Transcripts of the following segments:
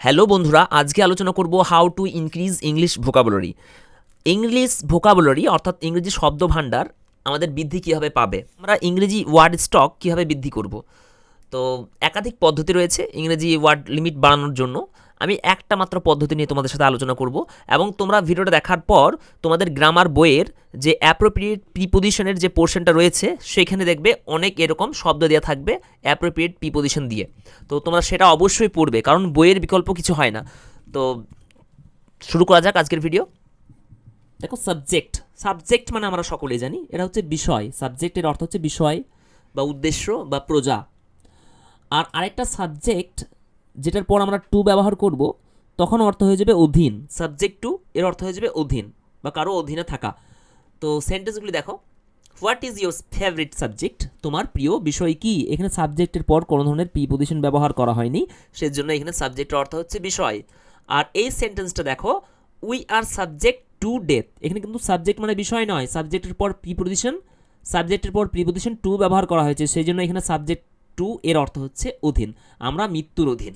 Hello বন্ধুরা, আজকে আলোচনা করব how to increase English vocabulary. English vocabulary অর্থাৎ ইংরেজি শব্দ ভাণ্ডার আমাদের বৃদ্ধি কীভাবে পাবে, আমরা ইংরেজি ওয়ার্ড স্টক কীভাবে বৃদ্ধি করব। তো একাধিক পদ্ধতি রয়েছে ইংরেজি ওয়ার্ড লিমিট বাড়ানোর জন্য। আমি একটা মাত্র পদ্ধতি নিয়ে তোমাদের সাথে আলোচনা করব এবং তোমরা ভিডিওটা দেখার পর তোমাদের গ্রামার বইয়ের যে অ্যাপ্রোপ্রিয়েট প্রিপোজিশনের যে পোর্শনটা রয়েছে সেখানে দেখবে অনেক এরকম শব্দ দেওয়া থাকবে অ্যাপ্রোপ্রিয়েট প্রিপোজিশন দিয়ে। তো তোমরা সেটা অবশ্যই পড়বে, কারণ বইয়ের বিকল্প কিছু হয় না। তো শুরু করা যাক আজকের ভিডিও। দেখো, সাবজেক্ট সাবজেক্ট মানে আমরা সকলেই জানি এটা হচ্ছে বিষয়। সাবজেক্টের অর্থ হচ্ছে বিষয় বা উদ্দেশ্য বা প্রজা। আর আরেকটা সাবজেক্ট যেটার পর আমরা টু ব্যবহার করব তখন অর্থ হয়ে যাবে অধীন। সাবজেক্ট টু এর অর্থ হয়ে যাবে অধীন বা কারো অধীনে থাকা। তো সেন্টেন্সগুলি দেখো, what is your favourite subject, তোমার প্রিয় বিষয় কি। এখানে সাবজেক্টের পর কোনো ধরনের প্রিপোজিশন ব্যবহার করা হয়নি, সেজন্য এখানে সাবজেক্টের অর্থ হচ্ছে বিষয়। আর এই সেন্টেন্সটা দেখো, we are subject to death, এখানে কিন্তু সাবজেক্ট মানে বিষয় নয়, সাবজেক্টের পর প্রিপোজিশন টু ব্যবহার করা হয়েছে, সেই জন্য এখানে সাবজেক্ট টু এর অর্থ হচ্ছে অধীন, আমরা মৃত্যুর অধীন।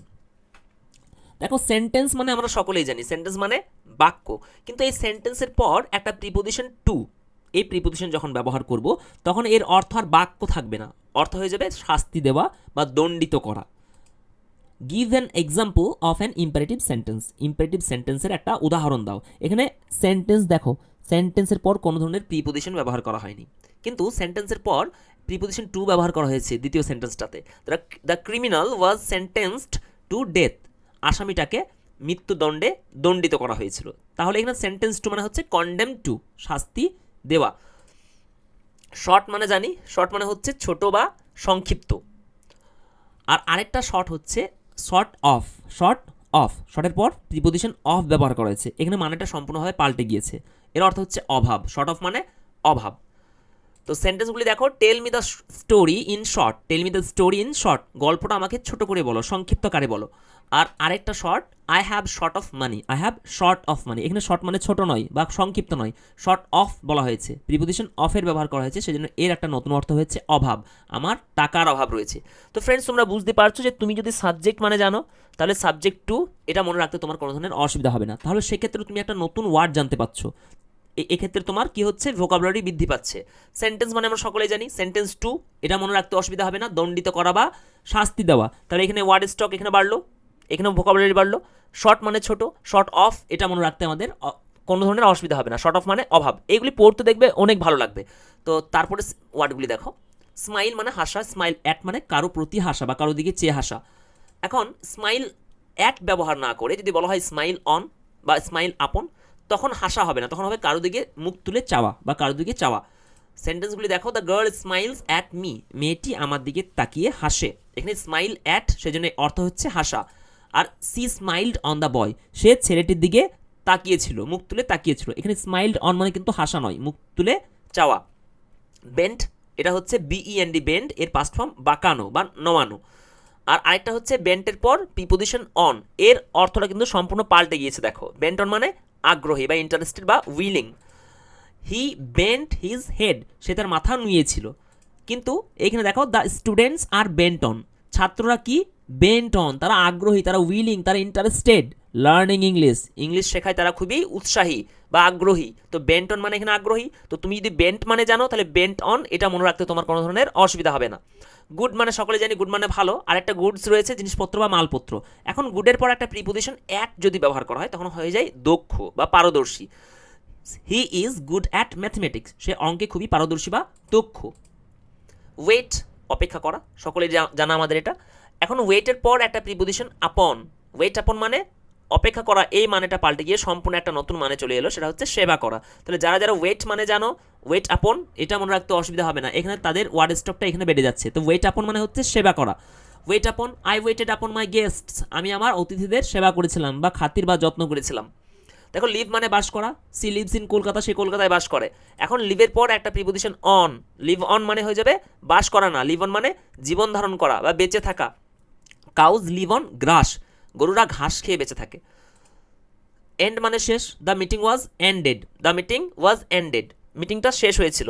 দেখো, সেন্টেন্স মানে আমরা সকলেই জানি সেন্টেন্স মানে বাক্য, কিন্তু এই সেন্টেন্সের পর একটা প্রিপোজিশন টু, এই প্রিপোজিশন যখন ব্যবহার করব তখন এর অর্থ আর বাক্য থাকবে না, অর্থ হয়ে যাবে শাস্তি দেওয়া বা দণ্ডিত করা। Give an example of an imperative sentence, imperative সেন্টেন্সের একটা উদাহরণ দাও। এখানে সেন্টেন্স দেখো, সেন্টেন্সের পর কোনো ধরনের প্রিপোজিশন ব্যবহার করা হয়নি, কিন্তু সেন্টেন্সের পর প্রিপোজিশন টু ব্যবহার করা হয়েছে দ্বিতীয় সেন্টেন্সটাতে। The criminal was sentenced to death, আসামিটাকে মৃত্যুদণ্ডে দণ্ডিত করা হয়েছিল। তাহলে এখানে সেন্টেন্স টু মানে হচ্ছে কন্ডেম টু, শাস্তি দেওয়া। শর্ট মানে জানি, শর্ট মানে হচ্ছে ছোট বা সংক্ষিপ্ত। আর আরেকটা শর্ট হচ্ছে শর্ট অফ। শর্টের পর প্রিপোজিশন অফ ব্যবহার করা হয়েছে, এখানে মানেটা সম্পূর্ণভাবে পাল্টে গিয়েছে, এর অর্থ হচ্ছে অভাব। শর্ট অফ মানে অভাব। তো সেন্টেন্সগুলি দেখো, tell me the story in short, tell me the story in short, গল্পটা আমাকে ছোট করে বলো, সংক্ষিপ্তকারে বলো। আর আরেকটা short, I have short of money, I have short of money, এখানে শর্ট মানে ছোট নয় বা সংক্ষিপ্ত নয়, শর্ট অফ বলা হয়েছে, প্রিপোজিশন অফের ব্যবহার করা হয়েছে, সেজন্য এর একটা নতুন অর্থ হচ্ছে অভাব, আমার টাকার অভাব রয়েছে। তো ফ্রেন্ডস, তোমরা বুঝতে পারছো যে তুমি যদি সাবজেক্ট মানে জানো তাহলে সাবজেক্ট টু এটা মনে রাখতে তোমার কোনো ধরনের অসুবিধা হবে না, তাহলে সেক্ষেত্রে তুমি একটা নতুন ওয়ার্ড জানতে পারছো, এক্ষেত্রে তোমার কি হচ্ছে, ভোকাবুলারি বৃদ্ধি পাচ্ছে। সেন্টেন্স মানে আমরা সকলেই জানি সেন্টেন্স টু, এটা মনে রাখতে অসুবিধা হবে না, দণ্ডিত করা বা শাস্তি দেওয়া। তাহলে এখানে ওয়ার্ড স্টক এখানে বাড়লো, এখানে ভোকাবুলারি বাড়লো। শর্ট মানে ছোট, শর্ট অফ এটা মনে রাখতে আমাদের কোনো ধরনের অসুবিধা হবে না, শর্ট অফ মানে অভাব। এইগুলি পড়তে দেখবে অনেক ভালো লাগবে। তো তারপরে ওয়ার্ডগুলি দেখো, স্মাইল মানে হাসা, স্মাইল অ্যাট মানে কারো প্রতি হাসা বা কারো দিকে চেয়ে হাসা। এখন স্মাইল অ্যাট ব্যবহার না করে যদি বলা হয় স্মাইল অন বা স্মাইল আপন, তখন হাসা হবে না, তখন হবে কারো দিকে মুখ তুলে চাওয়া বা কারো দিকে চাওয়া। সেন্টেন্সগুলি দেখো, the girl smiles at me, মেয়েটি আমার দিকে তাকিয়ে হাসে, এখানে স্মাইল অ্যাট সেজন্য অর্থ হচ্ছে হাসা। আর she smiled on the boy, সে ছেলেটির দিকে তাকিয়েছিল, মুখ তুলে তাকিয়েছিল, এখানে স্মাইলড অন মানে কিন্তু হাসা নয়, মুখ তুলে চাওয়া। বেন্ড এটা হচ্ছে বিইএনডি, বেন্ড এর পাস্ট ফর্ম বাঁকানো বা নমানো। আর আরেকটা হচ্ছে বেন্টের পর প্রিপোজিশন অন, এর অর্থটা কিন্তু সম্পূর্ণ পাল্টে গিয়েছে। দেখো, বেন্ট অন মানে আগ্রহী বা ইন্টারেস্টেড বা willing. He bent his head, সে তার মাথা নুয়েছিল। কিন্তু এখানে দেখো, the students are bent on, ছাত্ররা কি বেন্ট অন, তারা আগ্রহী, তারা উইলিং, তারা ইন্টারেস্টেড লার্নিং ইংলিশ, ইংলিশ শেখায় তারা খুবই উৎসাহী বা আগ্রহী। তো বেন্ট অন মানে এখানে আগ্রহী। তো তুমি যদি বেন্ট মানে জানো তাহলে বেন্ট অন এটা মনে রাখতে তোমার কোনো ধরনের অসুবিধা হবে না। গুড মানে সকলে জানি গুড মানে ভালো, আর একটা গুডস রয়েছে জিনিসপত্র বা মালপত্র। এখন গুডের পর একটা প্রিপোজিশন অ্যাট যদি ব্যবহার করা হয় তখন হয়ে যায় দক্ষ বা পারদর্শী। He is good at mathematics, সে অঙ্কে খুবই পারদর্শী বা দক্ষ। ওয়েট অপেক্ষা করা, সকলে জানা আমাদের এটা। এখন ওয়েটের পর একটা প্রিপোজিশন আপন, ওয়েট আপন মানে অপেক্ষা করা, এই মানেটা পাল্টে গিয়ে সম্পূর্ণ একটা নতুন মানে চলে এলো, সেটা হচ্ছে সেবা করা। তাহলে যারা যারা ওয়েট মানে জানো, ওয়েট আপন এটা মনে রাখতে অসুবিধা হবে না, এখানে তাদের ওয়ার্ড স্টকটা এখানে বেড়ে যাচ্ছে। তো ওয়েট আপন মানে হচ্ছে সেবা করা। ওয়েট আপন, আই ওয়েটেড আপন মাই গেস্টস, আমি আমার অতিথিদের সেবা করেছিলাম বা খাতির বা যত্ন করেছিলাম। দেখো, লিভ মানে বাস করা, সি লিভস ইন কলকাতা, সে কলকাতায় বাস করে। এখন লিভের পর একটা প্রিপোজিশন অন, লিভ অন মানে হয়ে যাবে বাস করা না, লিভ অন মানে জীবন ধারণ করা বা বেঁচে থাকা। কাউজ লিভ অন গ্রাস, গরুরা ঘাস খেয়ে বেঁচে থাকে। এন্ড মানে শেষ, the meeting was ended, the meeting was ended, মিটিংটা শেষ হয়েছিল।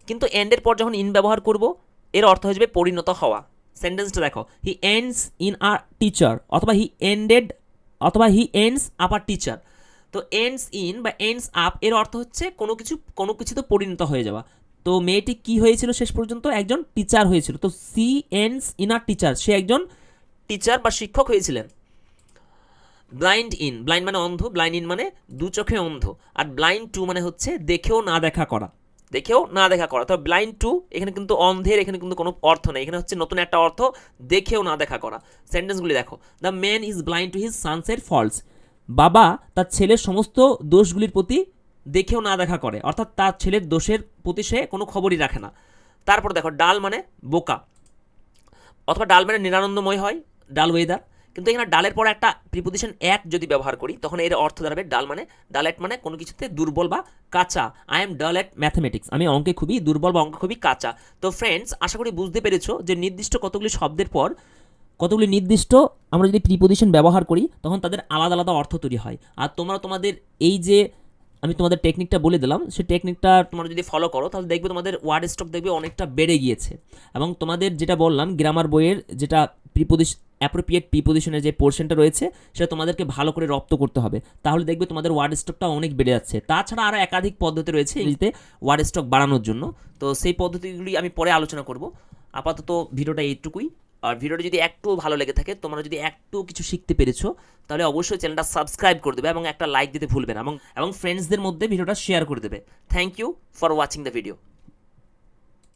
কিন্তু এন্ডের পর যখন ইন ব্যবহার করব এর অর্থ হয়ে যাবে পরিণত হওয়া। সেন্টেন্সটা দেখো, হি এন্ডস ইন আ টিচার অথবা হি এন্ডেড অথবা হি এন্ডস আপ আ টিচার। তো এন্ডস ইন বা এন্ডস আপ এর অর্থ হচ্ছে কোনো কিছুতে পরিণত হয়ে যাওয়া। তো মেয়েটি কি হয়েছিল শেষ পর্যন্ত? একজন টিচার হয়েছিল। তো she ends in a teacher, সে একজন টিচার বা শিক্ষক হয়েছিলেন। ব্লাইন্ড ইন, ব্লাইন্ড মানে অন্ধ, ব্লাইন্ড ইন মানে দু চোখে অন্ধ, আর ব্লাইন্ড টু মানে হচ্ছে দেখেও না দেখা করা, দেখেও না দেখা করা। তবে ব্লাইন্ড টু এখানে কিন্তু অন্ধের এখানে কিন্তু কোনো অর্থ নেই, এখানে হচ্ছে নতুন একটা অর্থ, দেখেও না দেখা করা। সেন্টেন্সগুলি দেখো, the man is blind to his সানসের ফল্টস, বাবা তার ছেলের সমস্ত দোষগুলির প্রতি দেখেও না দেখা করে, অর্থাৎ তার ছেলের দোষের প্রতি সে কোনো খবরই রাখে না। তারপর দেখো, ডাল মানে বোকা, অথবা ডাল মানে নিরানন্দময় হয়, ডাল ওয়েদার। কিন্তু এখানে ডালের পরে একটা প্রিপোজিশন অ্যাট যদি ব্যবহার করি তখন এর অর্থ দাঁড়াবে ডাল মানে ডাল অ্যাট মানে কোনো কিছুতে দুর্বল বা কাঁচা। আই এম ডাল অ্যাট ম্যাথমেটিক্স, আমি অঙ্কে খুবই দুর্বল বা অঙ্কে খুবই কাঁচা। তো ফ্রেন্ডস, আশা করি বুঝতে পেরেছো যে নির্দিষ্ট কতগুলি শব্দের পর কতগুলি নির্দিষ্ট আমরা যদি প্রিপোজিশন ব্যবহার করি তখন তাদের আলাদা আলাদা অর্থ তৈরি হয়। আর তোমরা তোমাদের এই যে আমি তোমাদের টেকনিকটা বলে দিলাম, সেই টেকনিকটা তোমরা যদি ফলো করো তাহলে দেখবে তোমাদের ওয়ার্ড স্টক দেখবে অনেকটা বেড়ে গিয়েছে। এবং তোমাদের যেটা বললাম গ্রামার বইয়ের যেটা অ্যাপ্রোপ্রিয়েট প্রিপোজিশনের যে পোর্শনটা রয়েছে সেটা তোমাদেরকে ভালো করে রপ্ত করতে হবে, তাহলে দেখবে তোমাদের ওয়ার্ড স্টকটা অনেক বেড়ে যাচ্ছে। তাছাড়া আরও একাধিক পদ্ধতি রয়েছে ইংরেজিতে ওয়ার্ড স্টক বাড়ানোর জন্য, তো সেই পদ্ধতিগুলি আমি পরে আলোচনা করব। আপাতত ভিডিওটা এইটুকুই। আর ভিডিওটা যদি একটু ভালো লেগে থাকে, তোমরা যদি একটু কিছু শিখতে পেরেছো, তাহলে অবশ্যই চ্যানেলটা সাবস্ক্রাইব করে দেবে এবং একটা লাইক দিতে ভুলবে না, এবং ফ্রেন্ডসদের মধ্যে ভিডিওটা শেয়ার করে দেবে। Thank you for watching the video.